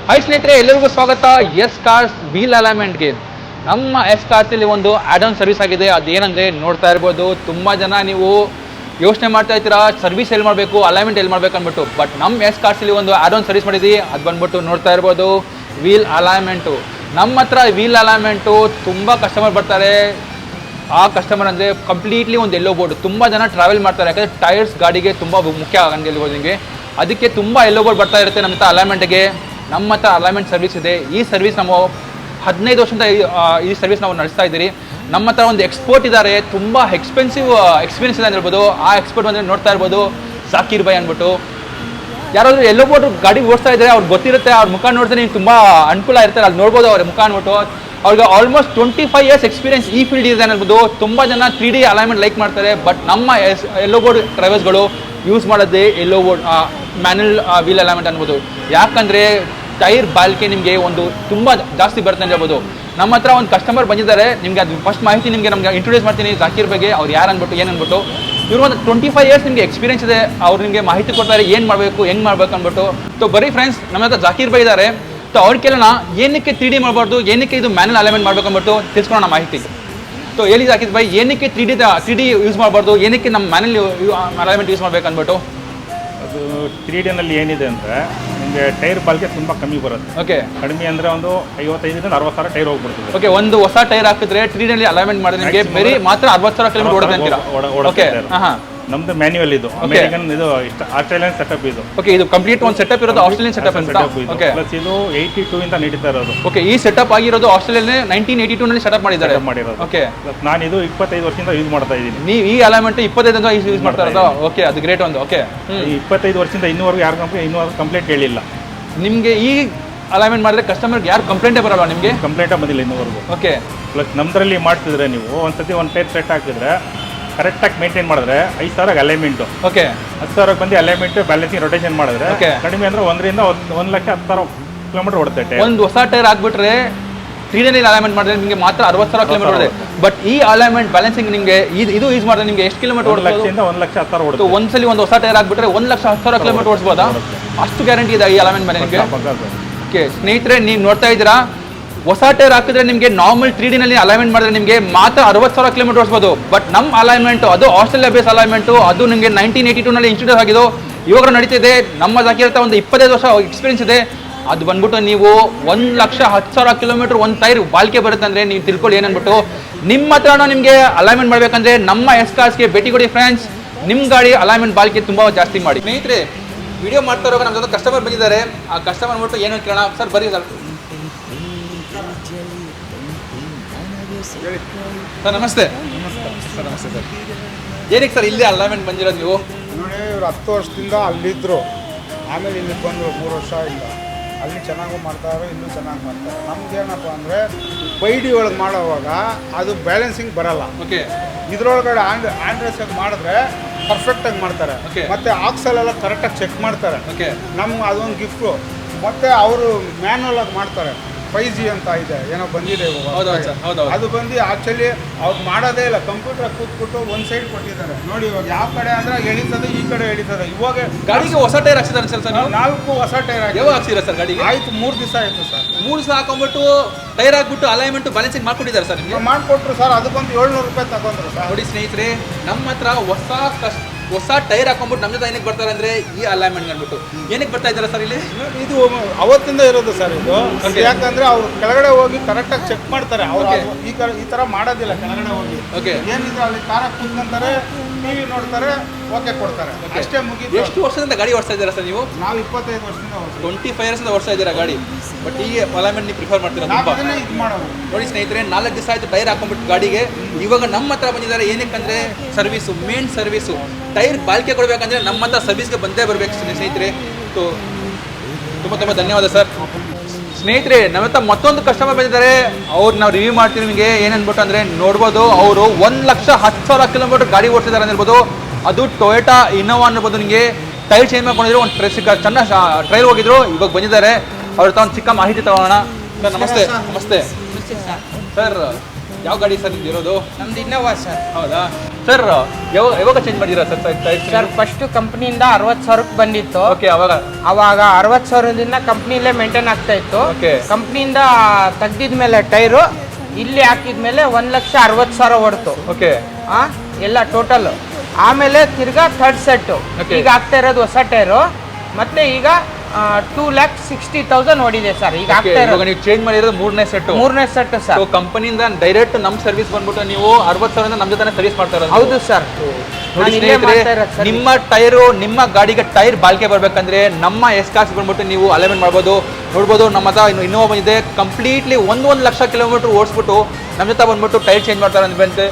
Hi ಸ್ನೇಹಿತರೆ, ಎಲ್ಲರಿಗೂ ಸ್ವಾಗತ ಎಸ್ ಕಾರ್ಸ್ ವೀಲ್ ಅಲೈನ್ಮೆಂಟ್ಗೆ. ನಮ್ಮ ಎಸ್ ಕಾರ್ಸಲ್ಲಿ ಒಂದು ಆ್ಯಡ್ ಆನ್ ಸರ್ವಿಸ್ ಆಗಿದೆ. ಅದೇನಂದರೆ ನೋಡ್ತಾ ಇರ್ಬೋದು, ತುಂಬ ಜನ ನೀವು ಯೋಚನೆ ಮಾಡ್ತಾ ಇರ್ತೀರಾ ಸರ್ವಿಸ್ ಎಲ್ಲಿ ಮಾಡಬೇಕು, ಅಲೈನ್ಮೆಂಟ್ ಎಲ್ಲಿ ಮಾಡಬೇಕು ಅಂದ್ಬಿಟ್ಟು. ಬಟ್ ನಮ್ಮ ಎಸ್ ಕಾರ್ಸಲ್ಲಿ ಒಂದು ಆ್ಯಡ್ ಆನ್ ಸರ್ವಿಸ್ ಮಾಡಿದ್ದೀವಿ. ಅದು ಬಂದ್ಬಿಟ್ಟು ನೋಡ್ತಾ ಇರ್ಬೋದು ವೀಲ್ ಅಲೈನ್ಮೆಂಟು. ನಮ್ಮ ಹತ್ರ ವೀಲ್ ಅಲೈನ್ಮೆಂಟು ತುಂಬ ಕಸ್ಟಮರ್ ಬರ್ತಾರೆ. ಆ ಕಸ್ಟಮರ್ ಅಂದರೆ ಕಂಪ್ಲೀಟ್ಲಿ ಒಂದು ಎಲ್ಲೋ ಬೋರ್ಡ್. ತುಂಬ ಜನ ಟ್ರಾವೆಲ್ ಮಾಡ್ತಾರೆ, ಯಾಕಂದರೆ ಟೈರ್ಸ್ ಗಾಡಿಗೆ ತುಂಬ ಮುಖ್ಯ ಆಗಂಗೆ ಹೇಳ್ಬೋದು ನಿಮಗೆ. ಅದಕ್ಕೆ ತುಂಬ ಎಲ್ಲೋ ಬೋರ್ಡ್ ಬರ್ತಾ ಇರುತ್ತೆ ನಮ್ಮ ಹತ್ರ ಅಲೈನ್ಮೆಂಟ್ಗೆ. ನಮ್ಮ ಹತ್ರ ಅಲೈನ್ಮೆಂಟ್ ಸರ್ವಿಸ್ ಇದೆ. ಈ ಸರ್ವಿಸ್ ನಾವು 15 ವರ್ಷದಿಂದ ಈ ಸರ್ವಿಸ್ ನಾವು ನಡೆಸ್ತಾ ಇದ್ದೀರಿ. ನಮ್ಮ ಹತ್ರ ಒಂದು ಎಕ್ಸ್ಪರ್ಟ್ ಇದ್ದಾರೆ, ತುಂಬ ಎಕ್ಸ್ಪೆನ್ಸಿವ್ ಎಕ್ಸ್ಪೀರಿಯನ್ಸ್ ಇದೆ ಅಂತ ಹೇಳ್ಬೋದು. ಆ ಎಕ್ಸ್ಪರ್ಟ್ ಅಂದರೆ ನೋಡ್ತಾ ಇರ್ಬೋದು ಜಾಕೀರ್ ಭಾಯ್ ಅಂದ್ಬಿಟ್ಟು. ಯಾರಾದರೂ ಎಲ್ಲೋ ಬೋರ್ಡ್ ಗಾಡಿ ಓಡಿಸ್ತಾ ಇದ್ದಾರೆ, ಅವ್ರಿಗೆ ಗೊತ್ತಿರುತ್ತೆ. ಅವ್ರ ಮುಖ ನೋಡಿದ್ರೆ ನೀವು ತುಂಬ ಅನುಕೂಲ ಇರ್ತಾರೆ, ಅಲ್ಲಿ ನೋಡ್ಬೋದು ಅವ್ರ ಮುಖ ಅಂದ್ಬಿಟ್ಟು. ಅವ್ರಿಗೆ ಆಲ್ಮೋಸ್ಟ್ 25 ಇಯರ್ಸ್ ಎಕ್ಸ್ಪೀರಿಯನ್ಸ್ ಈ ಫೀಲ್ಡ್ ಇದೆ ಅನ್ಬೋದು. ತುಂಬ ಜನ 3D ಅಲೈನ್ಮೆಂಟ್ ಲೈಕ್ ಮಾಡ್ತಾರೆ. ಬಟ್ ನಮ್ಮ ಎಲ್ಲೋ ಬೋರ್ಡ್ ಡ್ರೈವರ್ಸ್ಗಳು ಯೂಸ್ ಮಾಡೋದೇ ಎಲ್ಲೋ ಬೋರ್ಡ್ ಮ್ಯಾನ್ಯಲ್ ವೀಲ್ ಅಲೈನ್ಮೆಂಟ್ ಅನ್ಬೋದು. ಯಾಕಂದರೆ ಟೈರ್ ಬಾಲ್ಕೆ ನಿಮಗೆ ಒಂದು ತುಂಬ ಜಾಸ್ತಿ ಬರುತ್ತೆ ಅಂತ ಹೇಳ್ಬೋದು. ನಮ್ಮ ಹತ್ರ ಒಂದು ಕಸ್ಟಮರ್ ಬಂದಿದ್ದಾರೆ, ನಿಮಗೆ ಅದು ಫಸ್ಟ್ ಮಾಹಿತಿ ನಮಗೆ ಇಂಟ್ರೊಡ್ಯೂಸ್ ಮಾಡ್ತೀನಿ ಜಾಕೀರ್ ಬಗ್ಗೆ. ಅವ್ರು ಯಾರು ಅಂದ್ಬಿಟ್ಟು ಏನು ಅಂದ್ಬಿಟ್ಟು. ಇವರು ಒಂದು 25 ಇಯರ್ಸ್ ನಿಮಗೆ ಎಕ್ಸ್ಪೀರಿಯನ್ಸ್ ಇದೆ. ಅವ್ರು ನಿಮಗೆ ಮಾಹಿತಿ ಕೊಡ್ತಾರೆ ಏನು ಮಾಡಬೇಕು, ಹೆಂಗೆ ಮಾಡಬೇಕು ಅಂದ್ಬಿಟ್ಟು. ಸೊ ಬರೀ ಫ್ರೆಂಡ್ಸ್, ನಮ್ಮ ಹತ್ರ ಜಾಕೀರ್ ಭಾಯ್ ಇದ್ದಾರೆ. ಸೊ ಅವ್ರ ಕೇಳೋಣ ಏನಕ್ಕೆ 3D ಮಾಡಬಾರ್ದು, ಏನಕ್ಕೆ ಇದು ಮ್ಯಾನ್ಯಲ್ ಅಲೈನ್ಮೆಂಟ್ ಮಾಡಬೇಕು ಅಂದ್ಬಿಟ್ಟು ತಿಳ್ಸ್ಕೊಳ್ಳೋಣ ಮಾಹಿತಿ. ಸೊ ಹೇಳಿ ಜಾಕೀರ್ ಭಾಯ್, ಏನಕ್ಕೆ 3D ಯೂಸ್ ಮಾಡಬಾರ್ದು, ಏನಕ್ಕೆ ನಮ್ಮ ಮ್ಯಾನ್ಯಲ್ ಅಲೈನ್ಮೆಂಟ್ ಯೂಸ್ ಮಾಡಬೇಕು ಅಂದ್ಬಿಟ್ಟು. ಅದು 3Dನಲ್ಲಿ ಏನಿದೆ ಅಂದರೆ ನಿಮಗೆ ಟೈರ್ ಬಾಲ್ಗೆ ತುಂಬ ಕಮ್ಮಿ ಬರುತ್ತೆ. ಓಕೆ, ಕಡಿಮೆ ಅಂದರೆ ಒಂದು 55 60 ಸಾವಿರ ಟೈರ್ ಹೋಗ್ಬಿಡ್ತದೆ. ಓಕೆ, ಒಂದು ಹೊಸ ಟೈರ್ ಹಾಕಿದ್ರೆ 3Dನಲ್ಲಿ ಅಲೈನ್ಮೆಂಟ್ ಮಾಡಿದ್ರೆ ನಿಮಗೆ ಬರೀ ಮಾತ್ರ 60,000 ಕಿಲೋಮೀಟರ್ ಓಡುತ್ತೆ ಅಂತೀರಾ? ಓಕೆ, ಹಾಂ, ನಮ್ದು ಮ್ಯಾನ್ಯುವಲ್ ಇದು, ಅಮೆರಿಕನ್ ಇದು, ಆಸ್ಟ್ರೇಲಿಯನ್ ಸೆಟಪ್ ಇದು. ಓಕೆ, ಇದು ಕಂಪ್ಲೀಟ್ ಒಂದು ಸೆಟಪ್ ಇರೋದು ಆಸ್ಟ್ರೇಲಿಯನ್ ಸೆಟಪ್ ಅಂತ. ಓಕೆ, ಪ್ಲಸ್ ಇದು 82 ಇಂದ ನಡೀತಾ ಇರೋದು. ಓಕೆ, ಈ ಸೆಟಪ್ ಆಗಿರೋದು ಆಸ್ಟ್ರೇಲಿಯಾ 1982 ನಲ್ಲಿ ಸೆಟಪ್ ಮಾಡಿದ್ದಾರೆ. ಓಕೆ, ಪ್ಲಸ್ ನಾನು ಇದು 25 ವರ್ಷದಿಂದ ಯೂಸ್ ಮಾಡ್ತಾ ಇದ್ದೀನಿ. ನೀವು ಈ ಅಲೈನ್ಮೆಂಟ್ 25 ಅಂತ ಯೂಸ್ ಮಾಡ್ತಾ ಇರೋದು? ಓಕೆ, ಅದು ಗ್ರೇಟ್ ಒಂದು. ಓಕೆ, ಈ 25 ವರ್ಷದಿಂದ ಇನ್ನೂವರೆಗೂ ಯಾರು ಕಂಪ್ಲೇಂಟ್ ಹೇಳಿಲ್ಲ. ನಿಮಗೆ ಈ ಅಲೈನ್ಮೆಂಟ್ ಮಾಡಿದ್ರೆ ಕಸ್ಟಮರ್ಗೆ ಯಾರು ಕಂಪ್ಲೇಂಟೇ ಬರಲ್ಲ ನಿಮಗೆ? ಕಂಪ್ಲೇಂಟೇ ಬಂದಿಲ್ಲ ಇನ್ನೂವರೆಗೂ. ಓಕೆ, ಪ್ಲಸ್ ನಮ್ದ್ರಲ್ಲಿ ಮಾಡ್ತಿದ್ರೆ ನೀವು ಒಂದ್ಸತಿ ಒಂದು ಟೈರ್ ಸೆಟ್ ಹಾಕಿದ್ರೆ ಕರೆಕ್ಟಾಗಿ ಮೇಂಟೈನ್ ಮಾಡಿದ್ರೆ 5,000 ಅಲೈನ್ಮೆಂಟು. ಓಕೆ, 10,000 ಬಂದು ಅಲೈನ್ಮೆಂಟ್ ಬ್ಯಾಲೆನ್ಸಿಂಗ್ ರೊಟೇಷನ್ ಮಾಡಿದ್ರೆ ಕಡಿಮೆ ಅಂದ್ರೆ 1ರಿಂದ 1,10,000 ಕಿಲೋಮೀಟರ್ ಓಡುತ್ತೆ. ಒಂದು ಹೊಸ ಟೈರ್ ಹಾಕ್ಬಿಟ್ರೆ 3Dನಲ್ಲಿ ಅಲೈನ್ಮೆಂಟ್ ಮಾಡಿದ್ರೆ ನಿಮಗೆ ಮಾತ್ರ 60,000 ಕಿಲೋಮೀಟರ್ ಓಡಿದೆ. ಬಟ್ ಈ ಅಲೈನ್ಮೆಂಟ್ ಬ್ಯಾಲೆನ್ಸಿಂಗ್ ನಿಮಗೆ ಇದು ಯೂಸ್ ಮಾಡಿದ್ರೆ ನಿಮಗೆ ಎಷ್ಟು ಕಿಲೋಮೀಟರ್ ಓಡುತ್ತೆ? 1,00,000 ಇಂದ 1,10,000 ಓಡುತ್ತೆ. ಒಂದ್ಸಲಿ ಒಂದು ಹೊಸ ಟೈರ್ ಹಾಕ್ಬಿಟ್ರೆ 1,10,000 ಕಿಲೋಮೀಟರ್ ಓಡಿಸ್ಬೋದಾ? ಅಷ್ಟು ಗ್ಯಾರಂಟಿ ಇದೆ ಈ ಅಲೈನ್ಮೆಂಟ್ ಮೇಲೆ ನಿಮಗೆ. ಓಕೆ ಸ್ನೇಹಿತರೆ, ನೀವು ನೋಡ್ತಾ ಇದ್ದೀರಾ, ಹೊಸ ಟೈರ್ ಹಾಕಿದ್ರೆ ನಿಮಗೆ ನಾರ್ಮಲ್ 3Dನಲ್ಲಿ ಅಲೈನ್ಮೆಂಟ್ ಮಾಡಿದ್ರೆ ನಿಮಗೆ ಮಾತ್ರ 60,000 ಕಿಲೋಮೀಟರ್ ಓಡಿಸ್ಬೋದು. ಬಟ್ ನಮ್ಮ ಅಲೈನ್ಮೆಂಟು ಅದು ಆಸ್ಟ್ರೇಲಿಯಾ ಬೇಸ್ ಅಲೈನ್ಮೆಂಟು, ಅದು ನಿಮಗೆ 1982ನಲ್ಲಿ ಇನ್ಸ್ಟಿಟ್ಯೂಟ್ ಆಗಿದ್ದು ಇವಾಗ ನಡೀತಿದೆ. ನಮ್ಮ ಜಾಕೀರ್ ಒಂದು 25 ವರ್ಷ ಎಕ್ಸ್ಪೀರಿಯನ್ಸ್ ಇದೆ. ಅದು ಬಂದ್ಬಿಟ್ಟು ನೀವು 1,10,000 ಕಿಲೋಮೀಟರ್ ಒಂದು ಟೈರ್ ಬಾಲ್ಕೆ ಬರುತ್ತೆ ಅಂದರೆ ನೀವು ತಿಳ್ಕೊಳ್ಳಿ ಏನನ್ಬಿಟ್ಟು. ನಿಮ್ಮ ಹತ್ರನೂ ನಿಮಗೆ ಅಲೈನ್ಮೆಂಟ್ ಮಾಡಬೇಕಂದ್ರೆ ನಮ್ಮ ಎಸ್ ಕಾರ್ಸ್ಗೆ ಭೇಟಿ ಕೊಡಿ ಫ್ರೆಂಡ್ಸ್. ನಿಮ್ಮ ಗಾಡಿ ಅಲೈನ್ಮೆಂಟ್ ಬಾಲ್ಕೆ ತುಂಬ ಜಾಸ್ತಿ ಮಾಡಿ. ಸ್ನೇಹಿತರೆ, ವಿಡಿಯೋ ಮಾಡ್ತಾ ಇರುವಾಗ ನಮ್ಮ ಜೊತೆ ಕಸ್ಟಮರ್ ಬಂದಿದ್ದಾರೆ. ಆ ಕಸ್ಟಮರ್ ಅಂದ್ಬಿಟ್ಟು ಏನು ಕೇಳೋಣ. ಸರ್ ಬರೀ ಸರ್. ಸರ್ ನಮಸ್ತೆ. ಸರ್ ನಮಸ್ತೆ ಸರ್. ಏನಕ್ಕೆ ಸರ್ ಇಲ್ಲಿ ಅಲೈನ್ಮೆಂಟ್ ಬಂದಿರೋದು ನೀವು? ನೋಡಿ, ಇವ್ರು 10 ವರ್ಷದಿಂದ ಅಲ್ಲಿದ್ದರು. ಆಮೇಲೆ ಇಲ್ಲಿ ಬಂದು 3 ವರ್ಷ ಇಲ್ಲ. ಅಲ್ಲಿ ಚೆನ್ನಾಗೂ ಮಾಡ್ತಾರೆ, ಇನ್ನೂ ಚೆನ್ನಾಗಿ ಮಾಡ್ತಾರೆ. ನಮ್ಗೇನಪ್ಪ ಅಂದರೆ ಬೈಡಿ ಒಳಗೆ ಮಾಡೋವಾಗ ಅದು ಬ್ಯಾಲೆನ್ಸಿಂಗ್ ಬರಲ್ಲ. ಓಕೆ, ಇದ್ರೊಳಗಡೆ ಆಂಡ್ರೆಸಾಗಿ ಮಾಡಿದ್ರೆ ಪರ್ಫೆಕ್ಟಾಗಿ ಮಾಡ್ತಾರೆ. ಮತ್ತು ಆಕ್ಸಲೆಲ್ಲ ಕರೆಕ್ಟಾಗಿ ಚೆಕ್ ಮಾಡ್ತಾರೆ. ಓಕೆ, ನಮ್ಗೆ ಅದೊಂದು ಗಿಫ್ಟು. ಮತ್ತು ಅವರು ಮ್ಯಾನ್ಯಲ್ ಆಗಿ ಮಾಡ್ತಾರೆ. 5G ಅಂತ ಇದೆ, ಏನೋ ಬಂದಿದೆ ಇವಾಗ. ಅದು ಬಂದು ಆ್ಯಕ್ಚುಲಿ ಅವ್ರು ಮಾಡೋದೇ ಇಲ್ಲ, ಕಂಪ್ಯೂಟರ್ ಕೂತ್ಬಿಟ್ಟು ಒಂದು ಸೈಡ್ ಕೊಟ್ಟಿದ್ದಾರೆ. ನೋಡಿ ಇವಾಗ ಯಾವ ಕಡೆ ಅಂದರೆ ಎಳಿತದೆ, ಈ ಕಡೆ ಎಳಿತದೆ. ಇವಾಗ ಗಾಡಿಗೆ ಹೊಸ ಟೈರ್ ಹಾಕ್ಸಿದ್ದಾರೆ ಸರ್? 4 ಹೊಸ ಟೈರ್ ಯಾವಾಗ ಹಾಕ್ಸಿರ ಸರ್ ಗಾಡಿಗೆ? ಆಯ್ತು, 3 ದಿವಸ ಆಯಿತು ಸರ್. 3 ದಿವಸ ಹಾಕೊಂಡ್ಬಿಟ್ಟು ಟೈರ್ ಹಾಕ್ಬಿಟ್ಟು ಅಲೈನ್ಮೆಂಟ್ ಬ್ಯಾಲೆನ್ಸಿಂಗ್ ಮಾಡ್ಕೊಟ್ಟಿದ್ದಾರೆ ಸರ್ ನಿಮಗೆ? ಮಾಡಿಕೊಟ್ರು ಸರ್. ಅದಕ್ಕೊಂದು 700 ರೂಪಾಯಿ ತಗೊಂಡ್ರು ಸರ್. ನೋಡಿ ಸ್ನೇಹಿತರೆ, ನಮ್ಮ ಹತ್ರ ಹೊಸ ಟೈರ್ ಹಾಕೊಂಡ್ಬಿಟ್ಟು ನಮ್ಮ ಜೊತೆ ಏನಕ್ಕೆ ಬರ್ತಾರೆ ಅಂದರೆ ಈ ಅಲೈನ್ಮೆಂಟ್ ಅಂದ್ಬಿಟ್ಟು. ಏನಕ್ಕೆ ಬರ್ತಾ ಇದ್ದಾರೆ ಸರ್ ಇಲ್ಲಿ? ಇದು ಅವತ್ತಿಂದ ಇರೋದು ಸರ್ ಇದು. ಯಾಕಂದ್ರೆ ಅವ್ರು ಕೆಳಗಡೆ ಹೋಗಿ ಕರೆಕ್ಟಾಗಿ ಚೆಕ್ ಮಾಡ್ತಾರೆ. ಅವ್ರು ಈ ಥರ ಮಾಡೋದಿಲ್ಲ. ಕೆಳಗಡೆ ಹೋಗಿ ಏನಿದ್ರು ಅಲ್ಲಿ ಕಾರಾಗಿ ಕೂತ್ಕೊಂತಾರೆ, ಟಿವಿ ನೋಡ್ತಾರೆ, ಓಕೆ ಕೊಡ್ತಾರೆ, ಅಷ್ಟೇ ಮುಗಿದು. ಎಷ್ಟು ವರ್ಷದಿಂದ ಗಾಡಿ ಓಡಿಸ್ತಾ ಇದ್ದೀರಾ ಸರ್ ನೀವು? ನಾವು 25 ವರ್ಷದಿಂದ 25 ಇಯರ್ಸಿಂದ ಓಡಿಸ್ತಾ ಇದ್ದೀರಾ ಗಾಡಿ. ಬಟ್ ಈ ಅಲೈನ್ಮೆಂಟ್ ನೀವು ಪ್ರಿಫರ್ ಮಾಡ್ತೀರಾ? ಇದು ಮಾಡೋದು. ನೋಡಿ ಸ್ನೇಹಿತರೆ, 4 ದಿವಸ ಆಯಿತು ಟೈರ್ ಹಾಕೊಂಡ್ಬಿಟ್ಟು ಗಾಡಿಗೆ. ಇವಾಗ ನಮ್ಮ ಹತ್ರ ಬಂದಿದ್ದಾರೆ. ಏನಕ್ಕಂದರೆ ಸರ್ವಿಸು, ಮೇನ್ ಸರ್ವಿಸು. ಟೈರ್ ಬಾಲ್ಕೆ ಕೊಡಬೇಕಂದ್ರೆ ನಮ್ಮ ಹತ್ರ ಸರ್ವಿಸ್ಗೆ ಬಂದೇ ಬರಬೇಕು ಸ್ನೇಹಿತರೆ. ಸೊ ತುಂಬ ತುಂಬ ಧನ್ಯವಾದ ಸರ್. ಸ್ನೇಹಿತರೆ, ನಮ್ಮ ಹತ್ರ ಮತ್ತೊಂದು ಕಸ್ಟಮರ್ ಬಂದಿದ್ದಾರೆ. ಅವ್ರು ನಾವು ರಿವ್ಯೂ ಮಾಡ್ತೀವಿ ನಿಮಗೆ. ಏನನ್ಬಿಟ್ಟು ಅಂದರೆ ನೋಡ್ಬೋದು, ಅವರು 1,10,000 ಕಿಲೋಮೀಟರ್ ಗಾಡಿ ಓಡಿಸಿದ್ದಾರೆ ಅಂದಿರ್ಬೋದು. ಅದು ಟೊಯೋಟಾ ಇನೋವಾ ಅನ್ನಿರ್ಬೋದು. ನಿಮಗೆ ಟೈರ್ ಚೇಂಜ್ ಮಾಡ್ಕೊಂಡಿದ್ರು, ಒಂದು ಚೆನ್ನಾಗಿ ಟ್ರೈಲ್ ಹೋಗಿದ್ರು, ಇವಾಗ ಬಂದಿದ್ದಾರೆ. ಅವ್ರ ಹತ್ರ ಒಂದು ಚಿಕ್ಕ ಮಾಹಿತಿ ತಗೋಣ. ಸರ್ ನಮಸ್ತೆ. ನಮಸ್ತೆ ಸರ್. ಸರ್, ಯಾವ ಗಾಡಿ ಸರ್ ನಿಮ್ದು ಇರೋದು? ನಮ್ದು ಇನ್ನೋವಾ ಸರ್. ಹೌದಾ ಸರ್ ಯಾವಾಗ ಚೇಂಜ್ ಮಾಡಿದ್ದೀರಾ ಸರ್ ಸರ್ ಫಸ್ಟ್ ಕಂಪ್ನಿಯಿಂದ 60,000ಕ್ಕೆ ಬಂದಿತ್ತು. ಓಕೆ ಅವಾಗ 60,000ದಿಂದ ಕಂಪ್ನಿಲೇ ಮೇಂಟೈನ್ ಆಗ್ತಾ ಇತ್ತು. Okay. ಕಂಪ್ನಿಯಿಂದ ತೆಗ್ದಿದ್ಮೇಲೆ ಟೈರು ಇಲ್ಲಿ ಹಾಕಿದ್ಮೇಲೆ 1,60,000 ಹೊಡ್ತು. ಓಕೆ ಎಲ್ಲ ಟೋಟಲ್. ಆಮೇಲೆ ತಿರ್ಗಾ ಥರ್ಡ್ ಸೆಟ್ Okay. ಈಗ ಆಗ್ತಾ ಇರೋದು ಹೊಸ ಟೈರು. ಮತ್ತೆ ಈಗ 2,60,000 ಓಡಿದೆ ಸರ್ ಈಗ ಆಗ್ತಾ ಇವಾಗ ಇರೋದು. ನೀವು ಚೇಂಜ್ ಮಾಡಿರೋದು ಮೂರನೇ ಸೆಟ್. ಮೂರನೇ ಸೆಟ್ ಸರ್. ಕಂಪನಿಯಿಂದ ಡೈರೆಕ್ಟ್ ನಮ್ಮ ಸರ್ವಿಸ್ ಬಂದ್ಬಿಟ್ಟು ನೀವು 60,000 ನಮ್ಮ ಜೊತೆ ಸರ್ವಿಸ್ ಮಾಡ್ತಾ ಇರೋದು. ಹೌದು ಸರ್. ನೋಡಿ ನಾನು ಇಲ್ಲೇ ಸ್ನೇಹಿತರೆ, ಮಾಡ್ತಾ ಇರೋದು ಸರ್. ನಿಮ್ಮ ಟೈರು ನಿಮ್ಮ ಗಾಡಿಗೆ ಟೈರ್ ಬಾಳ್ಕೆ ಬರ್ಬೇಕಂದ್ರೆ ನಮ್ಮ ಎಸ್ ಕಾರ್ಸ್ ಬಂದ್ಬಿಟ್ಟು ನೀವು ಅಲೈನ್ಮೆಂಟ್ ಮಾಡ್ಬೋದು. ನೋಡ್ಬೋದು ನಮ್ಮ ಹತ್ರ ಇನ್ನೋವಾ ಬಂದಿದೆ, ಕಂಪ್ಲೀಟ್ಲಿ 1 ಲಕ್ಷ ಕಿಲೋಮೀಟರ್ ಓಡಿಸ್ಬಿಟ್ಟು ನಮ್ಮ ಜೊತೆ ಬಂದ್ಬಿಟ್ಟು ಟೈರ್ ಚೇಂಜ್ ಮಾಡ್ತಾರೆ ಅಂದ್ಬಂತೆ.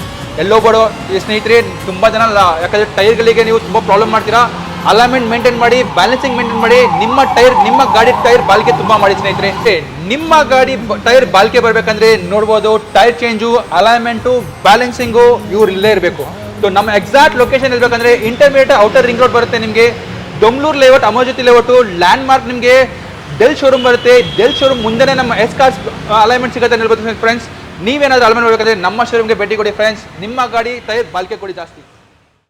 ಎಲ್ಲೋ ಬಡೋ ಈ ಸ್ನೇಹಿತರೆ ತುಂಬ ಜನ ಯಾಕಂದ್ರೆ ಟೈರ್ಗಳಿಗೆ ನೀವು ತುಂಬ ಪ್ರಾಬ್ಲಮ್ ಮಾಡ್ತೀರಾ. ಅಲೈನ್ಮೆಂಟ್ ಮೇಂಟೈನ್ ಮಾಡಿ, ಬ್ಯಾಲೆನ್ಸಿಂಗ್ ಮೇಂಟೈನ್ ಮಾಡಿ, ನಿಮ್ಮ ಗಾಡಿ ಟೈರ್ ಬಾಳ್ಕೆ ತುಂಬ ಮಾಡಿ ಸ್ನೇಹಿತರೆ. ನಿಮ್ಮ ಗಾಡಿ ಟೈರ್ ಬಾಳ್ಕೆ ಬರ್ಬೇಕಂದ್ರೆ ನೋಡ್ಬೋದು ಟೈರ್ ಚೇಂಜು, ಅಲೈನ್ಮೆಂಟು, ಬ್ಯಾಲೆನ್ಸಿಂಗು ಇವ್ರು ಇಲ್ಲೇ ಇರಬೇಕು. ಸೊ ನಮ್ಮ ಎಕ್ಸಾಕ್ಟ್ ಲೊಕೇಶನ್ ಇರಬೇಕಂದ್ರೆ ಇಂಟರ್ಮೀಡಿಯೇಟ್ ಔಟರ್ ರಿಂಗ್ ರೋಡ್ ಬರುತ್ತೆ ನಿಮಗೆ. Bengaluru layout, Amojyoti layout, landmark ನಿಮಗೆ ಡೆಲ್ ಶೋರೂಮ್ ಬರುತ್ತೆ. ಡೆಲ್ ಶೋರೂಮ್ ಮುಂದೆನೇ ನಮ್ಮ ಎಸ್ ಕಾರ್ಸ್ ಅಲೈನ್ಮೆಂಟ್ ಸಿಗುತ್ತೆ ಹೇಳ್ಬೋದು ಫ್ರೆಂಡ್ಸ್. ನೀವೇನಾದ್ರೂ ಅಲೈನ್ಮೆಂಟ್ ಮಾಡಬೇಕಂದ್ರೆ ನಮ್ಮ ಶೋರೂಮ್ಗೆ ಭೇಟಿ ಕೊಡಿ ಫ್ರೆಂಡ್ಸ್. ನಿಮ್ಮ ಗಾಡಿ ಟೈರ್ ಬಾಳ್ಕೆ ಕೊಡಿ ಜಾಸ್ತಿ.